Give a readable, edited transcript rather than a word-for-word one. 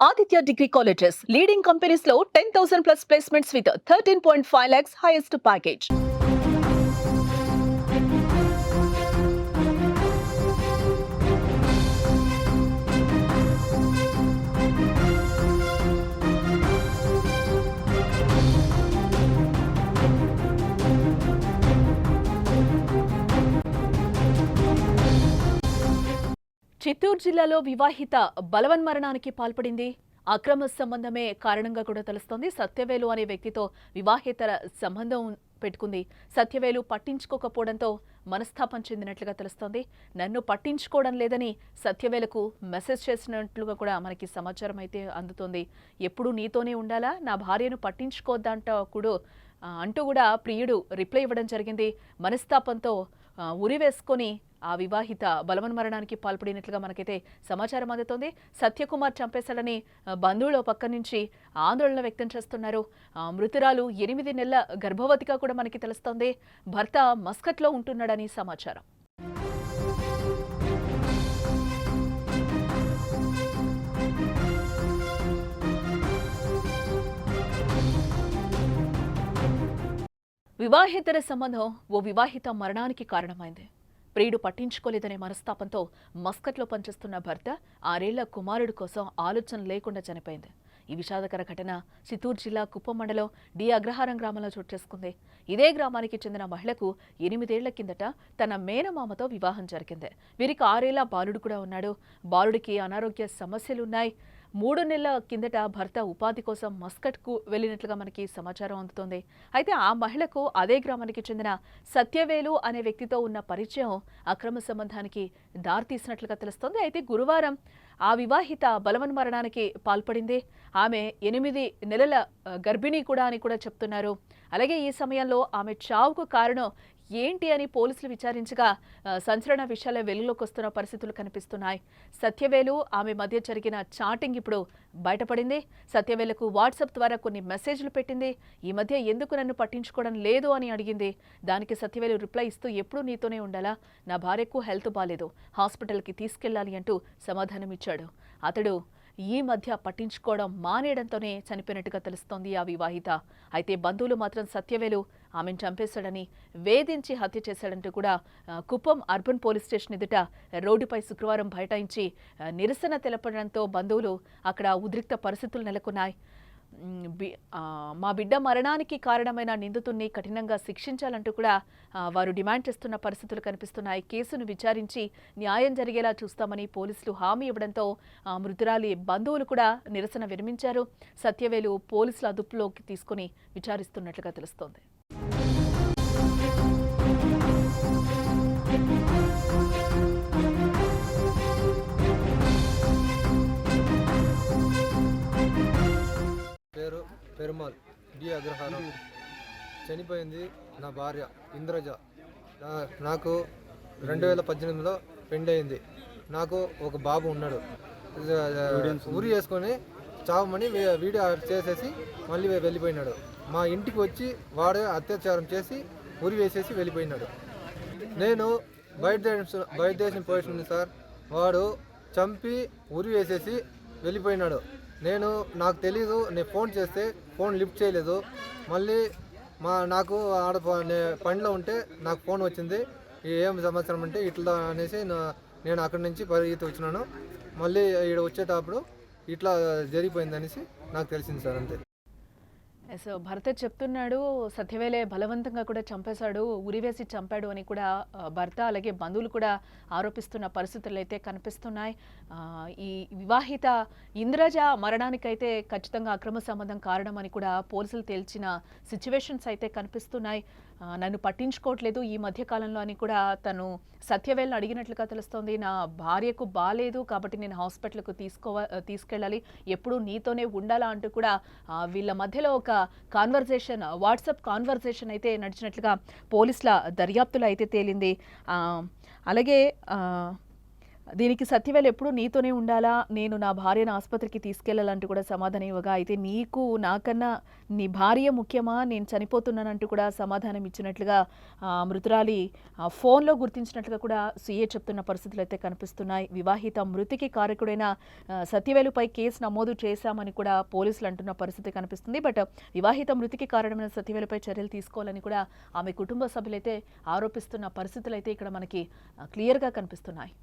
Aditya Degree Colleges, leading companies low 10,000 plus placements with 13.5 lakhs highest package. Chittoor జిల్లాలో వివాహిత బలవన్మరణానికి పాల్పడింది. అక్రమ సంబంధమే కారణంగా కూడా తెలుస్తోంది. సత్యవేలు అనే వ్యక్తితో వివాహేతర సంబంధం పెట్టుకుంది. సత్యవేలు పట్టించుకోకపోవడంతో మనస్తాపం చెందినట్లుగా తెలుస్తోంది. నన్ను పట్టించుకోవడం లేదని సత్యవేలకు మెసేజ్ చేసినట్లుగా కూడా మనకి సమాచారం అయితే అందుతోంది. ఎప్పుడు నీతోనే ఉండాలా, నా భార్యను అంటూ కూడా ప్రియుడు రిప్లై ఇవ్వడం జరిగింది. మనస్తాపంతో ఉరివేసుకొని ఆ వివాహిత బలవన్మరణానికి పాల్పడినట్లుగా మనకైతే సమాచారం అందుతోంది. సత్యకుమార్ చంపేశాడని బంధువుల పక్క నుంచి ఆందోళన వ్యక్తం చేస్తున్నారు. మృతురాలు 8 నెలల గర్భవతిగా కూడా మనకి తెలుస్తోంది. భర్త మస్కట్లో ఉంటున్నాడని సమాచారం. వివాహేతర సంబంధం ఓ వివాహిత మరణానికి కారణమైంది. ప్రియుడు పట్టించుకోలేదనే మనస్తాపంతో మస్కట్లో పనిచేస్తున్న భర్త 6 ఏళ్ల కుమారుడు కోసం ఆలోచన లేకుండా చనిపోయింది. ఈ విషాదకర ఘటన చిత్తూరు జిల్లా కుప్పం మండలం డి అగ్రహారం గ్రామంలో చోటు చేసుకుంది. ఇదే గ్రామానికి చెందిన మహిళకు 8 ఏళ్ల కిందట తన మేనమామతో వివాహం జరిగింది. వీరికి 6 ఏళ్ల బాలుడు కూడా ఉన్నాడు. బాలుడికి అనారోగ్య సమస్యలున్నాయి. 3 నెలల కిందట భర్త ఉపాధి కోసం మస్కట్కు వెళ్ళినట్లుగా మనకి సమాచారం అందుతోంది. అయితే ఆ మహిళకు అదే గ్రామానికి చెందిన సత్యవేలు అనే వ్యక్తితో ఉన్న పరిచయం అక్రమ సంబంధానికి దారితీసినట్లుగా తెలుస్తోంది. అయితే గురువారం ఆ వివాహిత బలవన్మరణానికి పాల్పడింది. ఆమె 8 నెలల గర్భిణీ కూడా అని కూడా చెప్తున్నారు. అలాగే ఈ సమయంలో ఆమె చావుకు కారణం ఏంటి అని పోలీసులు విచారించగా సంచలన విషయాలే వెలుగులోకి వస్తున్న పరిస్థితులు కనిపిస్తున్నాయి. సత్యవేలు ఆమె మధ్య జరిగిన చాటింగ్ ఇప్పుడు బయటపడింది. సత్యవేలకు వాట్సాప్ ద్వారా కొన్ని మెసేజ్లు పెట్టింది. ఈ మధ్య ఎందుకు నన్ను పట్టించుకోవడం లేదు అని అడిగింది. దానికి సత్యవేలు రిప్లై ఇస్తూ ఎప్పుడూ నీతోనే ఉండాలా, నా భార్యకు హెల్త్ బాలేదు, హాస్పిటల్కి తీసుకెళ్లాలి అంటూ సమాధానమిచ్చాడు. అతడు ఈ మధ్య పట్టించుకోవడం మానేయడంతోనే చనిపోయినట్టుగా తెలుస్తోంది ఆ వివాహిత. అయితే బంధువులు మాత్రం సత్యవేలు ఆమెను చంపేశాడని, వేధించి హత్య చేశాడంటూ కూడా కుప్పం అర్బన్ పోలీస్ స్టేషన్ ఎదుట రోడ్డుపై శుక్రవారం బైఠాయించి నిరసన తెలపడంతో బంధువులు అక్కడ ఉద్రిక్త పరిస్థితులు నెలకొన్నాయి. మా బిడ్డ మరణానికి కారణమైన నిందితుడిని కఠినంగా శిక్షించాలంటూ కూడా వారు డిమాండ్ చేస్తున్న పరిస్థితులు కనిపిస్తున్నాయి. కేసును విచారించి న్యాయం జరిగేలా చూస్తామని పోలీసులు హామీ ఇవ్వడంతో మృతురాలి బంధువులు కూడా నిరసన విరమించారు. సత్యవేలు పోలీసుల అదుపులోకి తీసుకుని విచారిస్తున్నట్లుగా తెలుస్తోంది. పెరుమాల్ డి అగ్రహారం. చనిపోయింది నా భార్య ఇంద్రజ. నాకు 2018లో పెళ్ళయింది. నాకు ఒక బాబు ఉన్నాడు. ఉరి వేసుకొని చావమని వీడియో చేసేసి మళ్ళీ వెళ్ళిపోయినాడు. మా ఇంటికి వచ్చి వాడే అత్యాచారం చేసి ఉరి వేసేసి వెళ్ళిపోయినాడు. నేను బయట దేశం పోయింది సార్. వాడు చంపి ఉరి వేసేసి వెళ్ళిపోయినాడు. నాకు తెలీదు. నేను ఫోన్ చేస్తే ఫోన్ లిఫ్ట్ చేయలేదు. మళ్ళీ నాకు ఆడ పనిలో ఉంటే నాకు ఫోన్ వచ్చింది. ఏం సంవత్సరం అంటే ఇట్లా అనేసి నేను అక్కడి నుంచి పరిగెత్తి వచ్చినాను. మళ్ళీ ఇక్కడ వచ్చేటప్పుడు ఇట్లా జరిగిపోయింది అనేసి నాకు తెలిసింది సార్, అంతే. సో భర్త చెప్తున్నాడు సత్యవేలే బలవంతంగా కూడా చంపేశాడు, ఉరివేసి చంపాడు అని కూడా భర్త అలాగే బంధువులు కూడా ఆరోపిస్తున్న పరిస్థితులు అయితే కనిపిస్తున్నాయి. ఈ వివాహిత ఇంద్రజ మరణానికైతే ఖచ్చితంగా అక్రమ సంబంధం కారణమని కూడా పోలీసులు తేల్చిన సిచ్యువేషన్స్ అయితే కనిపిస్తున్నాయి. నన్ను పట్టించుకోవట్లేదు ఈ మధ్యకాలంలో అని కూడా తను సత్యవేలను అడిగినట్లుగా తెలుస్తోంది. నా భార్యకు బాలేదు కాబట్టి నేను హాస్పిటల్కు తీసుకెళ్ళాలి, ఎప్పుడూ నీతోనే ఉండాలా అంటూ కూడా వీళ్ళ మధ్యలో ఒక కాన్వర్జేషన్, వాట్సాప్ కాన్వర్జేషన్ అయితే నడిచినట్లుగా పోలీసుల దర్యాప్తులో అయితే తేలింది. అలాగే దీనికి సత్యవేలు ఎప్పుడు నీతోనే ఉండాలా, నేను నా భార్యను ఆసుపత్రికి తీసుకెళ్లాలంటూ కూడా సమాధానం ఇవ్వగా, అయితే నీకు నాకన్నా నీ భార్య ముఖ్యమా, నేను చనిపోతున్నానంటూ కూడా సమాధానం ఇచ్చినట్లుగా మృతురాలి ఫోన్లో గుర్తించినట్లుగా కూడా సీఏ చెప్తున్న పరిస్థితులు అయితే కనిపిస్తున్నాయి. వివాహిత మృతికి కారకుడైన సత్యవేలుపై కేసు నమోదు చేశామని కూడా పోలీసులు అంటున్న పరిస్థితి కనిపిస్తుంది. బట్ వివాహిత మృతికి కారణమైన సత్యవేలుపై చర్యలు తీసుకోవాలని కూడా ఆమె కుటుంబ సభ్యులైతే ఆరోపిస్తున్న పరిస్థితులు అయితే ఇక్కడ మనకి క్లియర్గా కనిపిస్తున్నాయి.